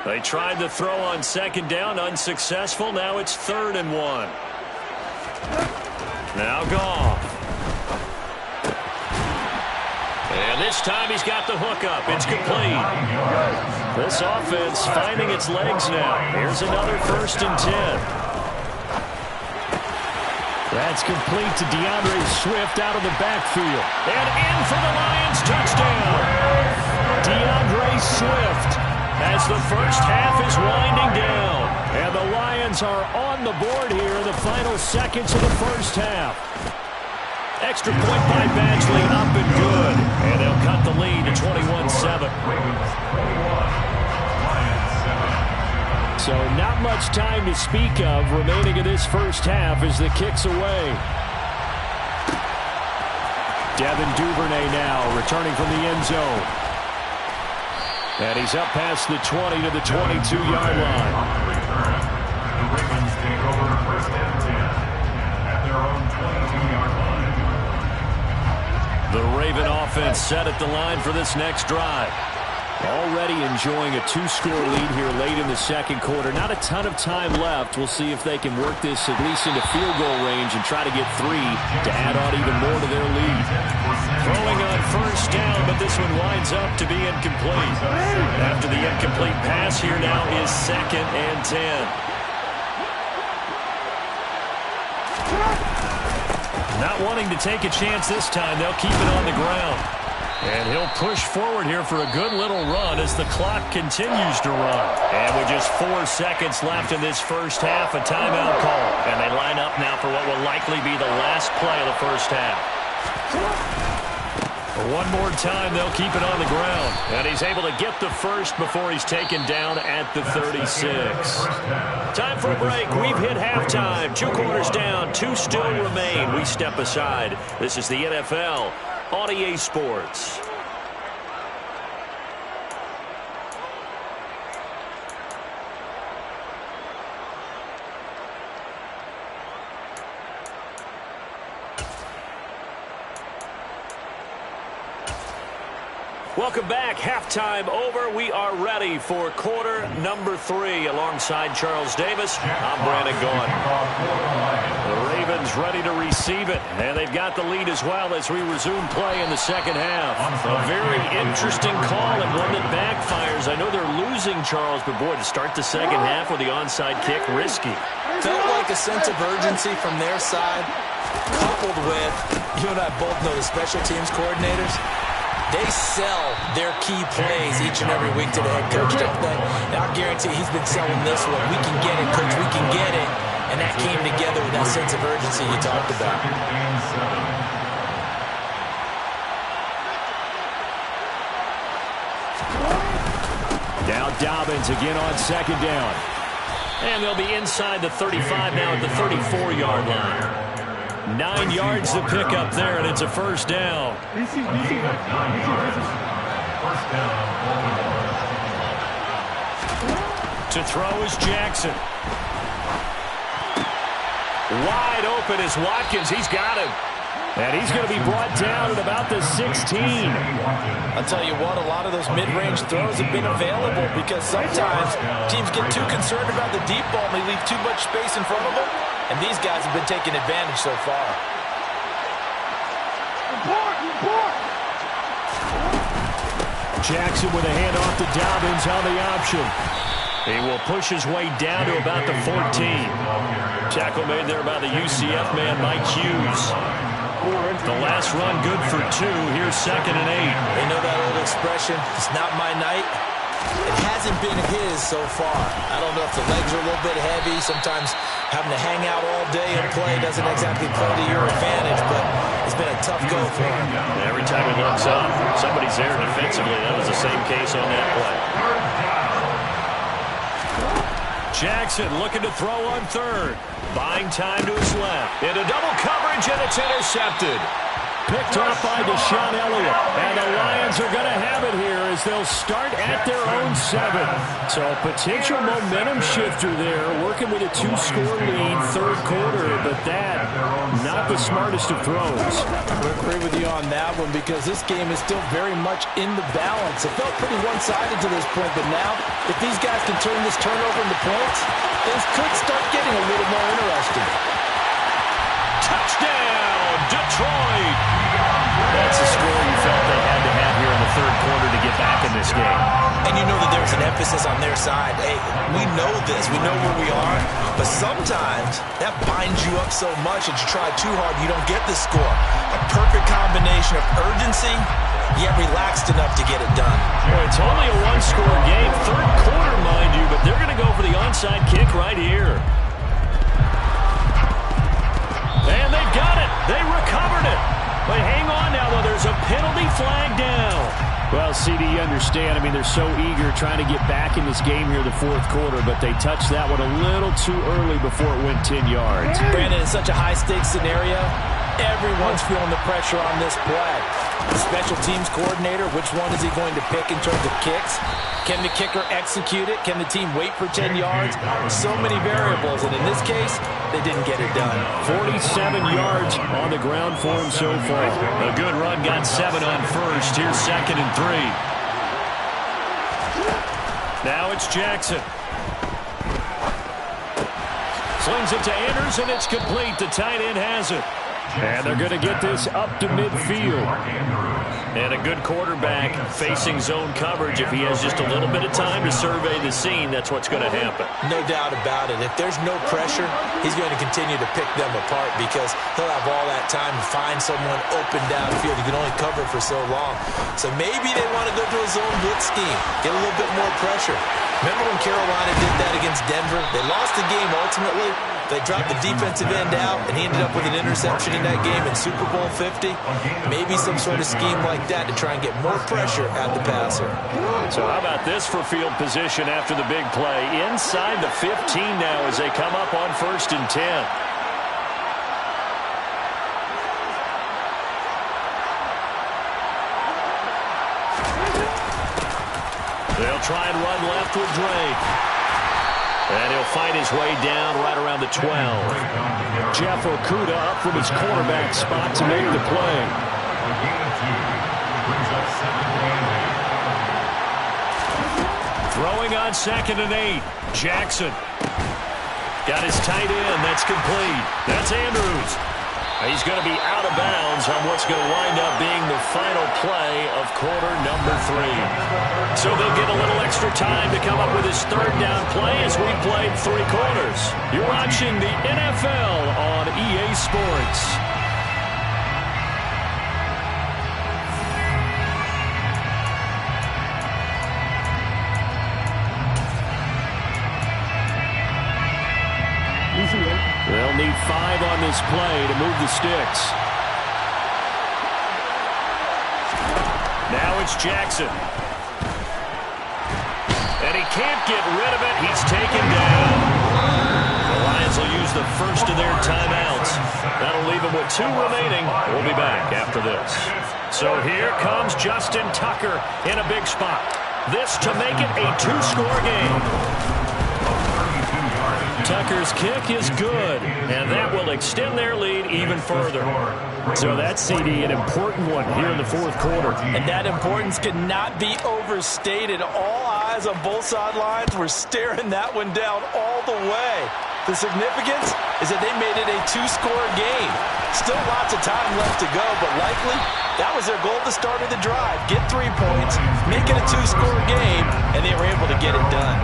They tried to throw on second down, unsuccessful. Now it's 3rd and 1. Now Goff. And this time he's got the hook up. It's complete. This offense finding its legs now. Here's another 1st and 10. That's complete to DeAndre Swift out of the backfield. And in for the Lions touchdown. DeAndre Swift. As the first half is winding down. And the Lions are on the board here in the final seconds of the first half. Extra point by Badgley, up and good. And they'll cut the lead to 21-7. So not much time to speak of remaining in this first half as the kick's away. Devin Duvernay now returning from the end zone. And he's up past the 20 to the 22-yard line. The Ravens take over 1st and 10 at their own 22-yard line. The Raven offense set at the line for this next drive. Already enjoying a 2-score lead here late in the second quarter. Not a ton of time left. We'll see if they can work this at least into field goal range and try to get 3 to add on even more to their lead. Throwing on 1st down, but this one winds up to be incomplete. After the incomplete pass, here now is 2nd and 10. Not wanting to take a chance this time, they'll keep it on the ground. And he'll push forward here for a good little run as the clock continues to run. And with just 4 seconds left in this first half, a timeout call. And they line up now for what will likely be the last play of the first half. One more time, they'll keep it on the ground. And he's able to get the first before he's taken down at the 36. Time for a break. We've hit halftime. 2 quarters down, 2 still remain. We step aside. This is the NFL on EA Sports. Welcome back. Halftime over. We are ready for quarter number 3 alongside Charles Davis. I'm Brandon Gaughan. The Ravens ready to receive it, and they've got the lead as well as we resume play in the second half. A very interesting call and one that backfires. I know they're losing, Charles, but boy, to start the second half with the onside kick, risky. Felt like a sense of urgency from their side, coupled with, you and I both know the special teams coordinators. They sell their key plays each and every week to the head coach, don't they? And I guarantee he's been selling this one. We can get it, coach. We can get it. And that came together with that sense of urgency you talked about. Now Dobbins again on second down. And they'll be inside the 35 now at the 34-yard line. 9 yards to pick up there, and it's a first down. To throw is Jackson. Wide open is Watkins. He's got him. And he's going to be brought down at about the 16. I'll tell you what, a lot of those mid-range throws have been available because sometimes teams get too concerned about the deep ball and they leave too much space in front of them. And these guys have been taking advantage so far. Jackson with a handoff to Dobbins on the option. He will push his way down to about the 14. Tackle made there by the UCF man, Mike Hughes. The last run good for 2. Here's 2nd and 8. You know that old expression, it's not my night. It hasn't been his so far. I don't know if the legs are a little bit heavy. Sometimes having to hang out all day and play doesn't exactly play to your advantage, but it's been a tough go for him. Every time he looks up, somebody's there defensively. That was the same case on that play. Jackson looking to throw on 3rd. Buying time to his left. Into double coverage, and it's intercepted. Picked off by Deshaun Elliott. And the Lions are going to have it here as they'll start at their own 7. So a potential momentum shifter there, working with a 2-score lead, third quarter, but that, not the smartest of throws. I agree with you on that one because this game is still very much in the balance. It felt pretty one-sided to this point, but now, if these guys can turn this turnover into points, things could start getting a little more interesting. Touchdown, Detroit! That's a score you felt they had to have here in the third quarter to get back in this game. And you know that there's an emphasis on their side. Hey, we know this. We know where we are. But sometimes that binds you up so much that you try too hard, you don't get the score. A perfect combination of urgency, yet relaxed enough to get it done. Well, it's only a one-score game. Third quarter, mind you, but they're going to go for the onside kick right here. And they've got it. They recovered it. But hang on now, though. There's a penalty flag down. Well, CD, you understand. I mean, they're so eager trying to get back in this game here in the fourth quarter, but they touched that one a little too early before it went 10 yards. Brandon, it's such a high-stakes scenario. Everyone's feeling the pressure on this play. The special teams coordinator, which one is he going to pick in terms of kicks? Can the kicker execute it? Can the team wait for 10 yards? So many variables, and in this case, they didn't get it done. 47 yards on the ground for him so far. A good run, got 7 on first. Here's 2nd and 3. Now it's Jackson. Slings it to Anders, and it's complete. The tight end has it. And they're going to get this up to midfield. And a good quarterback facing zone coverage. If he has just a little bit of time to survey the scene, that's what's going to happen. No doubt about it. If there's no pressure, he's going to continue to pick them apart because he'll have all that time to find someone open downfield. He can only cover for so long. So maybe they want to go to a zone blitz scheme, get a little bit more pressure. Remember when Carolina did that against Denver? They lost the game ultimately. They dropped the defensive end out, and he ended up with an interception in that game in Super Bowl 50. Maybe some sort of scheme like that to try and get more pressure at the passer. So how about this for field position after the big play? Inside the 15 now as they come up on 1st and 10. They'll try and run left with Drake. And he'll find his way down right around the 12. Jeff Okudah up from his cornerback spot to make the play. Throwing on 2nd and 8. Jackson. Got his tight end. That's complete. That's Andrews. He's going to be out of bounds on what's going to wind up being the final play of quarter number 3. So they'll get a little extra time to come up with his 3rd down play as we played 3 quarters. You're watching the NFL on EA Sports. They'll need 5 on this play to move the sticks. Now it's Jackson. And he can't get rid of it. He's taken down. The Lions will use the first of their timeouts. That'll leave them with 2 remaining. We'll be back after this. So here comes Justin Tucker in a big spot. This to make it a 2-score game. Tucker's kick is good, and that will extend their lead even further. So that's, CD, an important one here in the fourth quarter. And that importance cannot be overstated. All eyes on both sidelines were staring that one down all the way. The significance is that they made it a 2-score game. Still lots of time left to go, but likely that was their goal at the start of the drive. Get 3 points, make it a 2-score game, and they were able to get it done.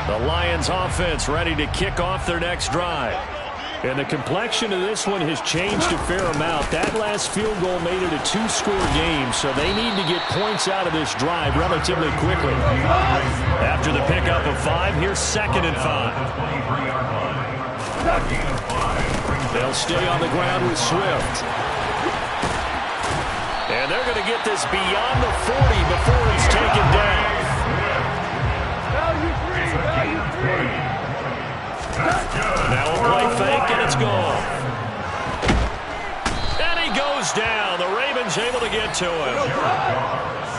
The Lions offense ready to kick off their next drive. And the complexion of this one has changed a fair amount. That last field goal made it a 2-score game, so they need to get points out of this drive relatively quickly. After the pickup of 5, here's 2nd and 5. They'll stay on the ground with Swift. And they're going to get this beyond the 40 before he's taken down. Now a play fake, to him.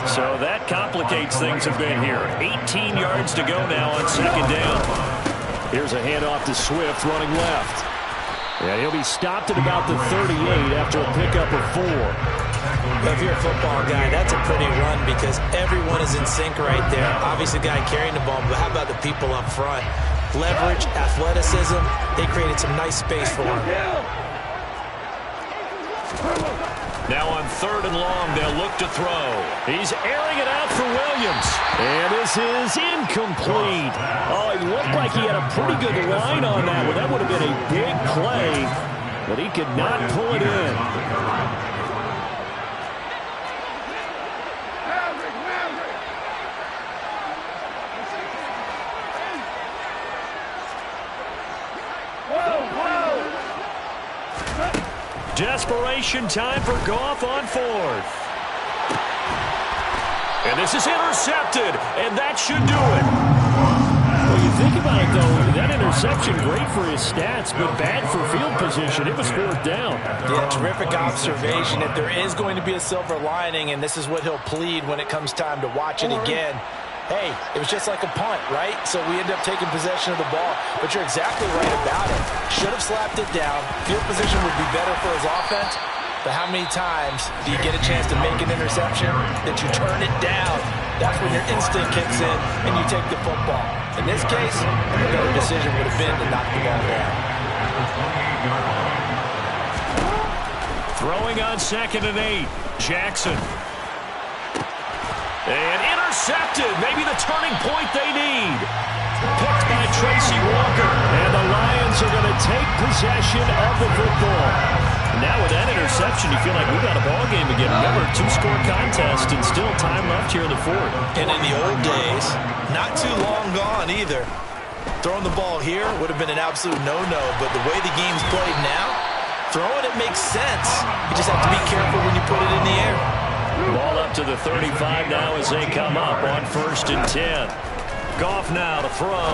So that complicates things a bit here. 18 yards to go now on second down. Here's a handoff to Swift running left. And he'll be stopped at about the 38 after a pickup of 4. If you're a football guy, that's a pretty run because everyone is in sync right there. Obviously, the guy carrying the ball, but how about the people up front? Leverage, athleticism, they created some nice space for him. Now on 3rd and long, they'll look to throw. He's airing it out for Williams. And this is incomplete. Oh, it looked like he had a pretty good line on that one. That would have been a big play, but he could not pull it in. Desperation time for Goff on 4th. And this is intercepted, and that should do it. Well, you think about it, though, that interception, great for his stats, but bad for field position. It was 4th down. Yeah, terrific observation. If there is going to be a silver lining, and this is what he'll plead when it comes time to watch it again, hey, it was just like a punt, right? So we end up taking possession of the ball. But you're exactly right about it. Should have slapped it down. Field position would be better for his offense. But how many times do you get a chance to make an interception that you turn it down? That's when your instinct kicks in and you take the football. In this case, the better decision would have been to knock the ball down. Throwing on 2nd and 8. Jackson. And intercepted. Maybe the turning point they need. Picked by Tracy Walker. And the Lions are going to take possession of the football. Now with that interception, you feel like we got a ball game again. Remember, 2-score contest and still time left here in the 4th. And in the old days, not too long gone either. Throwing the ball here would have been an absolute no-no, but the way the game's played now, throwing it makes sense. You just have to be careful when you put it in the air. Ball up to the 35 now as they come up on 1st and 10. Goff now to throw.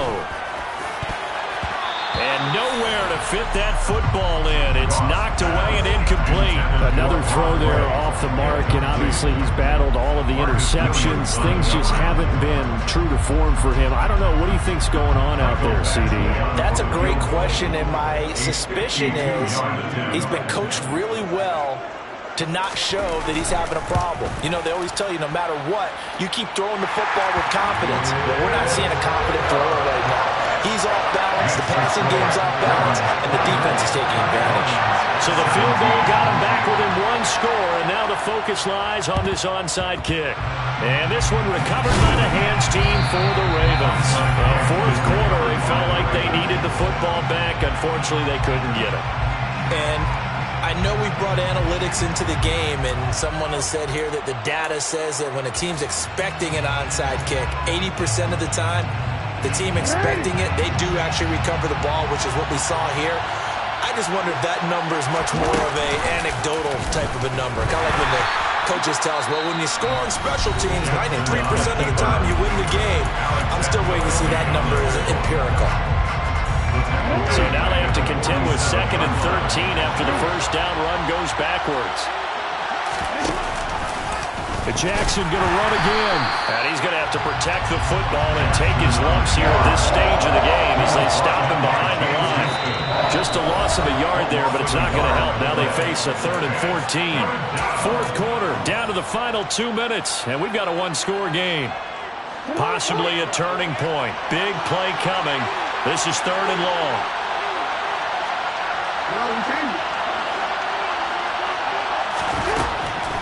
And nowhere to fit that football in. It's knocked away and incomplete. Another throw there off the mark, and obviously he's battled all of the interceptions. Things just haven't been true to form for him. I don't know. What do you think's going on out there, CD? That's a great question, and my suspicion is he's been coached really well to not show that he's having a problem. You know, they always tell you no matter what, you keep throwing the football with confidence. But we're not seeing a confident thrower right now. He's off balance, the passing game's off balance, and the defense is taking advantage. So the field goal got him back within 1 score, and now the focus lies on this onside kick. And this one recovered by the hands team for the Ravens. 4th quarter, they felt like they needed the football back. Unfortunately, they couldn't get it. And I know we brought analytics into the game, and someone has said here that the data says that when a team's expecting an onside kick, 80% of the time, the team expecting it, they do actually recover the ball, which is what we saw here. I just wonder if that number is much more of a anecdotal type of a number. Kind of like when the coaches tell us, well, when you score on special teams, 93% of the time you win the game. I'm still waiting to see that number as empirical. So now they have to contend with 2nd and 13 after the first down run goes backwards. Jackson going to run again. And he's going to have to protect the football and take his lumps here at this stage of the game as they stop him behind the line. Just a loss of a yard there, but it's not going to help. Now they face a 3rd and 14. 4th quarter, down to the final 2 minutes, and we've got a 1-score game. Possibly a turning point. Big play coming. This is 3rd and long.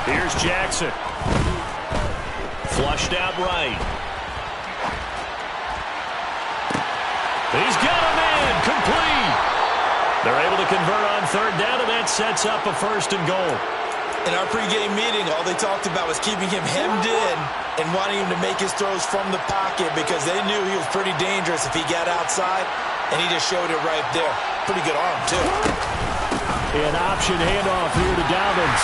Here's Jackson. Flushed out right. He's got him in. Complete. They're able to convert on 3rd down, and that sets up a 1st and goal. In our pregame meeting, all they talked about was keeping him hemmed in and wanting him to make his throws from the pocket because they knew he was pretty dangerous if he got outside, and he just showed it right there. Pretty good arm, too. An option handoff here to Dobbins.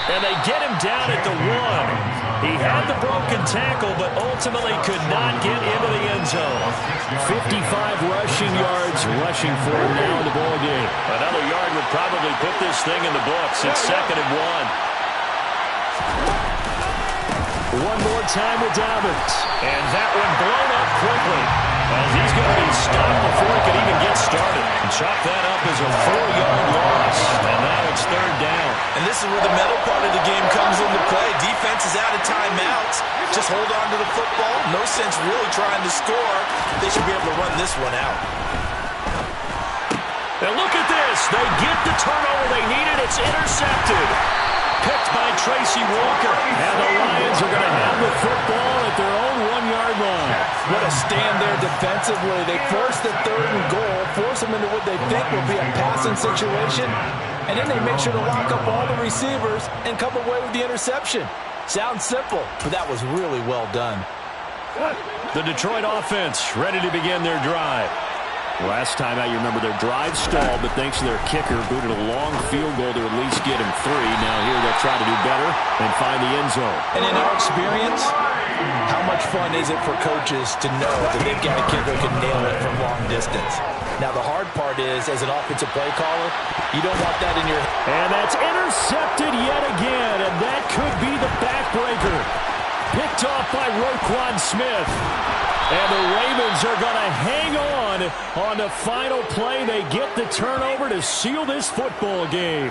And they get him down at the 1. He had the broken tackle, but ultimately could not get into the end zone. 55 rushing yards yards rushing for him now in the ball game. Another yard would probably put this thing in the books. It's 2nd and 1. One more time with Dobbins. And that one blown up quickly, as he's going to be stopped before he can even get started. And chop that up as a 4-yard loss. And now it's 3rd down. And this is where the mental part of the game comes into play. Defense is out of timeouts. Just hold on to the football. No sense really trying to score. They should be able to run this one out. And look at this. They get the turnover they needed. It's intercepted. Picked by Tracy Walker. And the Lions are going to have the football at their own 1-yard line. What a stand there defensively. They force the 3rd and goal, force them into what they think will be a passing situation, and then they make sure to lock up all the receivers and come away with the interception. Sounds simple, but that was really well done. The Detroit offense ready to begin their drive. Last time out, you remember their drive stalled, but thanks to their kicker, booted a long field goal to at least get him 3. Now here they'll try to do better and find the end zone. And in our experience, how much fun is it for coaches to know that they've got a kicker who can nail it from long distance? Now the hard part is, as an offensive play caller, you don't want that in your head. And that's intercepted yet again, and that could be the backbreaker. Picked off by Roquan Smith. And the Ravens are going to hang on the final play. They get the turnover to seal this football game.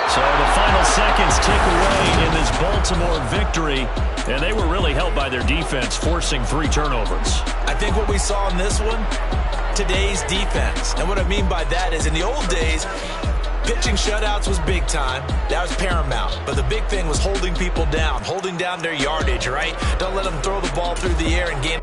So the final seconds tick away in this Baltimore victory. And they were really helped by their defense, forcing 3 turnovers. I think what we saw in this one, today's defense. And what I mean by that is in the old days, pitching shutouts was big time. That was paramount. But the big thing was holding people down, holding down their yardage, right? Don't let them throw the ball through the air and gain